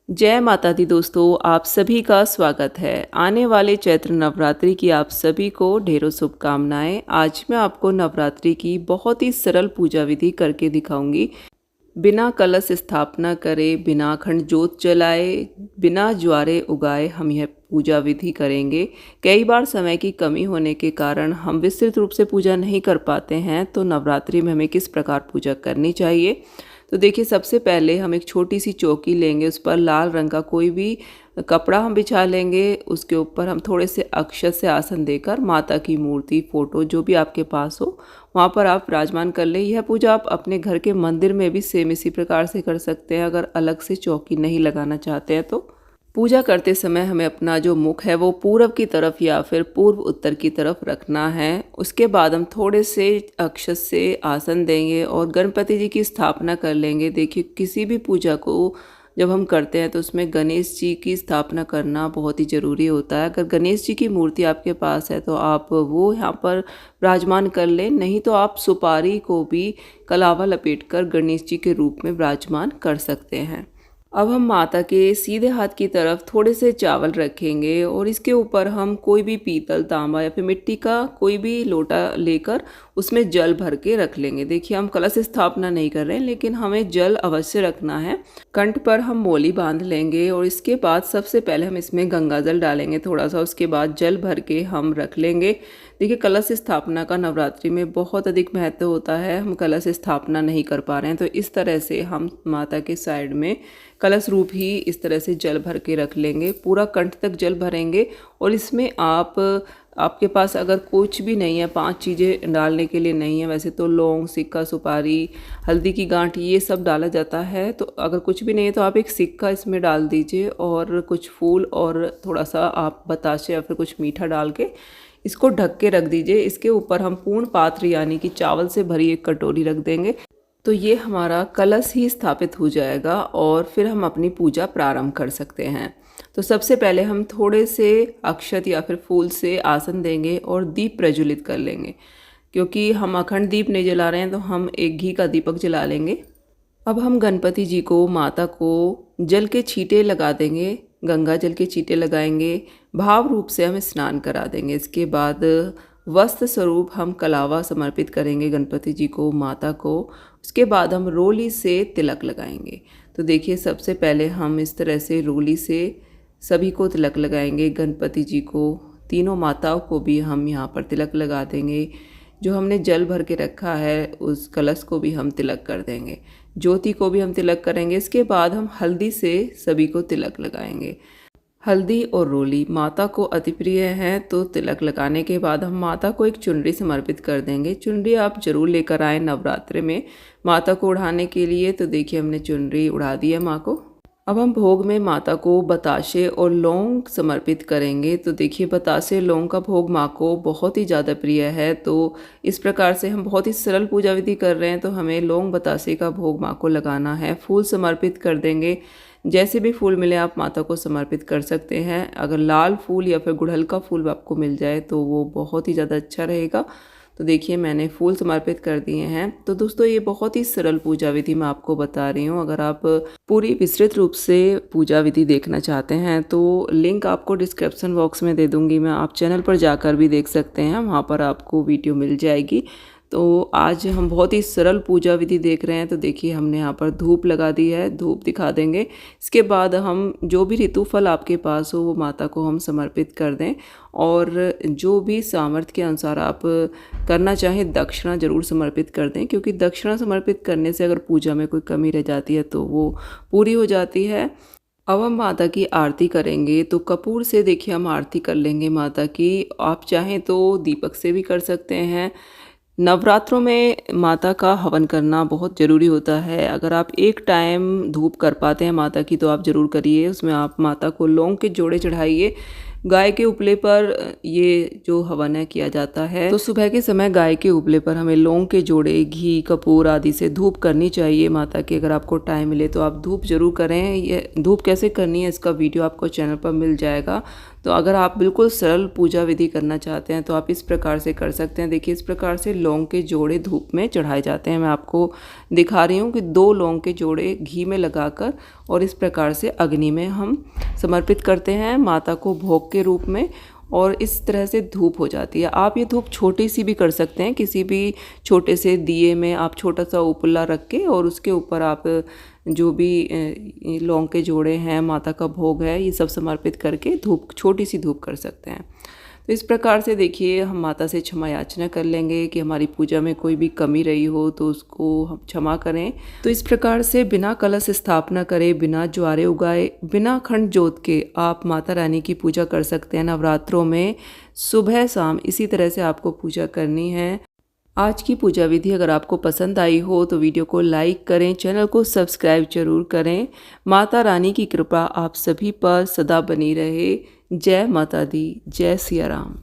जय माता दी दोस्तों, आप सभी का स्वागत है। आने वाले चैत्र नवरात्रि की आप सभी को ढेरों शुभकामनाएं। आज मैं आपको नवरात्रि की बहुत ही सरल पूजा विधि करके दिखाऊंगी। बिना कलश स्थापना करे, बिना अखंड जोत जलाए, बिना ज्वारे उगाए हम यह पूजा विधि करेंगे। कई बार समय की कमी होने के कारण हम विस्तृत रूप से पूजा नहीं कर पाते हैं, तो नवरात्रि में हमें किस प्रकार पूजा करनी चाहिए। तो देखिए, सबसे पहले हम एक छोटी सी चौकी लेंगे, उस पर लाल रंग का कोई भी कपड़ा हम बिछा लेंगे। उसके ऊपर हम थोड़े से अक्षत से आसन देकर माता की मूर्ति, फोटो जो भी आपके पास हो वहाँ पर आप विराजमान कर लें। यह पूजा आप अपने घर के मंदिर में भी सेम इसी प्रकार से कर सकते हैं, अगर अलग से चौकी नहीं लगाना चाहते हैं तो। पूजा करते समय हमें अपना जो मुख है वो पूर्व की तरफ या फिर पूर्व उत्तर की तरफ रखना है। उसके बाद हम थोड़े से अक्षत से आसन देंगे और गणपति जी की स्थापना कर लेंगे। देखिए, किसी भी पूजा को जब हम करते हैं तो उसमें गणेश जी की स्थापना करना बहुत ही ज़रूरी होता है। अगर गणेश जी की मूर्ति आपके पास है तो आप वो यहाँ पर विराजमान कर लें, नहीं तो आप सुपारी को भी कलावा लपेट कर गणेश जी के रूप में विराजमान कर सकते हैं। अब हम माता के सीधे हाथ की तरफ थोड़े से चावल रखेंगे और इसके ऊपर हम कोई भी पीतल, तांबा या फिर मिट्टी का कोई भी लोटा लेकर उसमें जल भर के रख लेंगे। देखिए, हम कलश स्थापना नहीं कर रहे हैं, लेकिन हमें जल अवश्य रखना है। कंठ पर हम मोली बांध लेंगे और इसके बाद सबसे पहले हम इसमें गंगा जल डालेंगे थोड़ा सा। उसके बाद जल भर के हम रख लेंगे। देखिए, कलश स्थापना का नवरात्रि में बहुत अधिक महत्व होता है। हम कलश स्थापना नहीं कर पा रहे हैं तो इस तरह से हम माता के साइड में कलश रूप ही इस तरह से जल भर के रख लेंगे। पूरा कंठ तक जल भरेंगे और इसमें आपके पास अगर कुछ भी नहीं है, 5 चीज़ें डालने के लिए नहीं है, वैसे तो लौंग, सिक्का, सुपारी, हल्दी की गांठ ये सब डाला जाता है। तो अगर कुछ भी नहीं है तो आप एक सिक्का इसमें डाल दीजिए और कुछ फूल और थोड़ा सा आप बताशे या फिर कुछ मीठा डाल के इसको ढक के रख दीजिए। इसके ऊपर हम पूर्ण पात्र यानी कि चावल से भरी एक कटोरी रख देंगे। तो ये हमारा कलश ही स्थापित हो जाएगा और फिर हम अपनी पूजा प्रारंभ कर सकते हैं। तो सबसे पहले हम थोड़े से अक्षत या फिर फूल से आसन देंगे और दीप प्रज्वलित कर लेंगे। क्योंकि हम अखंड दीप नहीं जला रहे हैं तो हम एक घी का दीपक जला लेंगे। अब हम गणपति जी को, माता को जल के छींटे लगा देंगे, गंगा जल के छींटे लगाएंगे, भाव रूप से हम स्नान करा देंगे। इसके बाद वस्त्र स्वरूप हम कलावा समर्पित करेंगे गणपति जी को, माता को। उसके बाद हम रोली से तिलक लगाएंगे। तो देखिए, सबसे पहले हम इस तरह से रोली से सभी को तिलक लगाएंगे। गणपति जी को, तीनों माताओं को भी हम यहाँ पर तिलक लगा देंगे। जो हमने जल भर के रखा है उस कलश को भी हम तिलक कर देंगे। ज्योति को भी हम तिलक करेंगे। इसके बाद हम हल्दी से सभी को तिलक लगाएंगे। हल्दी और रोली माता को अति प्रिय है, तो तिलक लगाने के बाद हम माता को एक चुनरी समर्पित कर देंगे। चुनरी आप जरूर लेकर आएँ नवरात्रि में माता को उड़ाने के लिए। तो देखिए, हमने चुनरी उड़ा दी है माँ को। अब हम भोग में माता को बताशे और लौंग समर्पित करेंगे। तो देखिए, बताशे लौंग का भोग माँ को बहुत ही ज़्यादा प्रिय है। तो इस प्रकार से हम बहुत ही सरल पूजा विधि कर रहे हैं, तो हमें लौंग बताशे का भोग माँ को लगाना है। फूल समर्पित कर देंगे। जैसे भी फूल मिले आप माता को समर्पित कर सकते हैं। अगर लाल फूल या फिर गुड़हल का फूल आपको मिल जाए तो वो बहुत ही ज़्यादा अच्छा रहेगा। तो देखिए, मैंने फूल समर्पित कर दिए हैं। तो दोस्तों, ये बहुत ही सरल पूजा विधि मैं आपको बता रही हूँ। अगर आप पूरी विस्तृत रूप से पूजा विधि देखना चाहते हैं तो लिंक आपको डिस्क्रिप्शन बॉक्स में दे दूँगी मैं। आप चैनल पर जाकर भी देख सकते हैं, वहाँ पर आपको वीडियो मिल जाएगी। तो आज हम बहुत ही सरल पूजा विधि देख रहे हैं। तो देखिए, हमने यहाँ पर धूप लगा दी है, धूप दिखा देंगे। इसके बाद हम जो भी ऋतु फल आपके पास हो वो माता को हम समर्पित कर दें। और जो भी सामर्थ्य के अनुसार आप करना चाहें, दक्षिणा जरूर समर्पित कर दें, क्योंकि दक्षिणा समर्पित करने से अगर पूजा में कोई कमी रह जाती है तो वो पूरी हो जाती है। अब हम माता की आरती करेंगे। तो कपूर से देखिए हम आरती कर लेंगे माता की। आप चाहें तो दीपक से भी कर सकते हैं। नवरात्रों में माता का हवन करना बहुत ज़रूरी होता है। अगर आप एक टाइम धूप कर पाते हैं माता की तो आप ज़रूर करिए। उसमें आप माता को लौंग के जोड़े चढ़ाइए। गाय के उपले पर ये जो हवन है किया जाता है। तो सुबह के समय गाय के उपले पर हमें लौंग के जोड़े, घी, कपूर आदि से धूप करनी चाहिए माता की। अगर आपको टाइम मिले तो आप धूप जरूर करें। ये धूप कैसे करनी है इसका वीडियो आपको चैनल पर मिल जाएगा। तो अगर आप बिल्कुल सरल पूजा विधि करना चाहते हैं तो आप इस प्रकार से कर सकते हैं। देखिए, इस प्रकार से लौंग के जोड़े धूप में चढ़ाए जाते हैं। मैं आपको दिखा रही हूँ कि 2 लौंग के जोड़े घी में लगाकर और इस प्रकार से अग्नि में हम समर्पित करते हैं माता को भोग के रूप में, और इस तरह से धूप हो जाती है। आप ये धूप छोटी सी भी कर सकते हैं, किसी भी छोटे से दिए में आप छोटा सा उपला रख के और उसके ऊपर आप जो भी लौंग के जोड़े हैं, माता का भोग है, ये सब समर्पित करके धूप, छोटी सी धूप कर सकते हैं। तो इस प्रकार से देखिए हम माता से क्षमा याचना कर लेंगे कि हमारी पूजा में कोई भी कमी रही हो तो उसको हम क्षमा करें। तो इस प्रकार से बिना कलश स्थापना करे, बिना ज्वारे उगाए, बिना खंड जोत के आप माता रानी की पूजा कर सकते हैं। नवरात्रों में सुबह शाम इसी तरह से आपको पूजा करनी है। आज की पूजा विधि अगर आपको पसंद आई हो तो वीडियो को लाइक करें, चैनल को सब्सक्राइब जरूर करें। माता रानी की कृपा आप सभी पर सदा बनी रहे। जय माता दी, जय सिया राम।